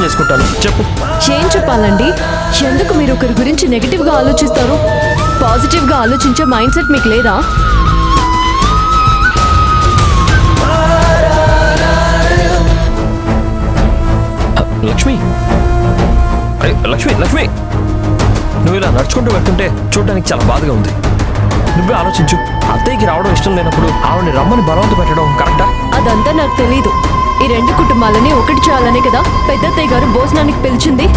చేసుకుంటాను చెప్పు. ఏం చెప్పాలండి? ఎందుకు మీరు ఒకరి గురించి నెగిటివ్ గా ఆలోచిస్తారు? పాజిటివ్ గా ఆలోచించే మైండ్ సెట్ మీకు లేదా? లక్ష్మి, లక్ష్మి, లక్ష్మి, నువ్వు ఇలా నడుచుకుంటూ వెళ్తుంటే చూడడానికి చాలా బాధగా ఉంది. నువ్వే ఆలోచించు. అత్తయ్యకి రావడం ఇష్టం లేనప్పుడు ఆవిడని రమ్మని బలవంత పెట్టడం కరెక్టా? అదంతా నాకు తెలీదు. ఈ రెండు కుటుంబాలని ఒకటి చేయాలనే కదా పెద్దత్తయ్య గారు భోజనానికి పిలిచింది.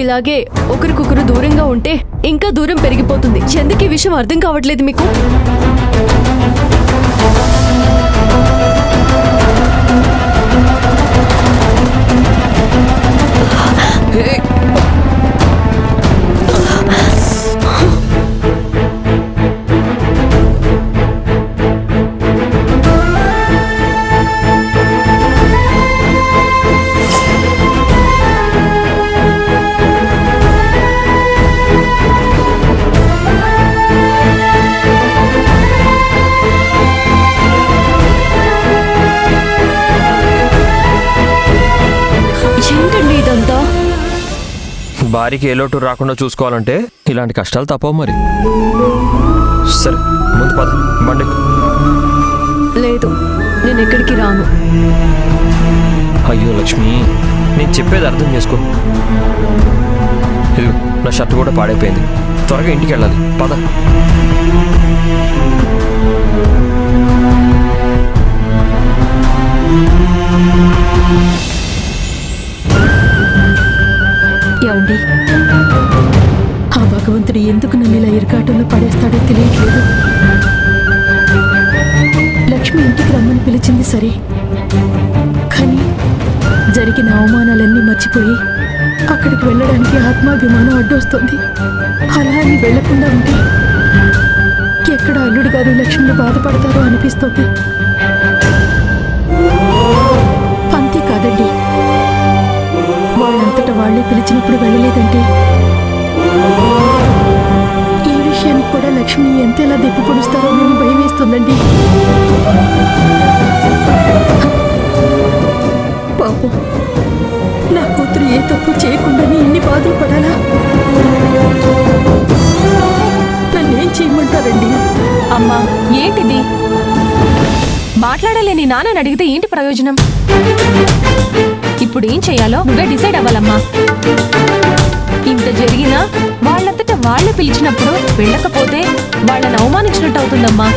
ఇలాగే ఒకరికొకరు దూరంగా ఉంటే ఇంకా దూరం పెరిగిపోతుంది. ఎందుకు ఈ విషయం అర్థం కావట్లేదు మీకు? భార్యకి ఏ లోటు రాకుండా చూసుకోవాలంటే ఇలాంటి కష్టాలు తప్పవు మరి. సరే ముందు పద, బండి. లేదు, నేను ఎక్కడికి రాను. అయ్యో లక్ష్మి, నేను చెప్పేది అర్థం చేసుకో. ఇదిగో నా షర్ట్ కూడా పాడైపోయింది. త్వరగా ఇంటికి వెళ్ళాలి, పద. ఏమండి, ఆ భగవంతుడు ఎందుకు నన్ను ఇలా ఇరకాటంలో పడేస్తాడో తెలియట్లేదు. లక్ష్మి ఇంటికి రమ్మని పిలిచింది సరే, కానీ జరిగిన అవమానాలన్నీ మర్చిపోయి అక్కడికి వెళ్ళడానికి ఆత్మాభిమానం అడ్డొస్తుంది. అలా అని వెళ్లకుండా ఉంటే ఎక్కడ అల్లుడు గారు లక్ష్మిని బాధపడతారో అనిపిస్తుంది. అంతే కాదండి, వాళ్ళంతటా వాళ్ళే పిలిచినప్పుడు వెళ్ళలేదంటే ఈ విషయానికి కూడా లక్ష్మి ఎంతేలా దెప్పి పొడుస్తారో నేను భయం వేస్తుందండి. పాపం, నా కూతురు ఏ తప్పు చేయకుండానే ఇన్ని బాధలు పడాలా? నన్నేం చేయమంటారండి? అమ్మా, ఏంటిది? మాట్లాడలేని నాన్నని అడిగితే ఏంటి ప్రయోజనం? ఇప్పుడు ఏం చేయాలో నువ్వే డిసైడ్ అవ్వాలమ్మా. ఇంత జరిగినా వాళ్ళంతటా వాళ్ళే పిలిచినప్పుడు వెళ్ళకపోతే వాళ్ళని అవమానించినట్టు అవుతుందమ్మా.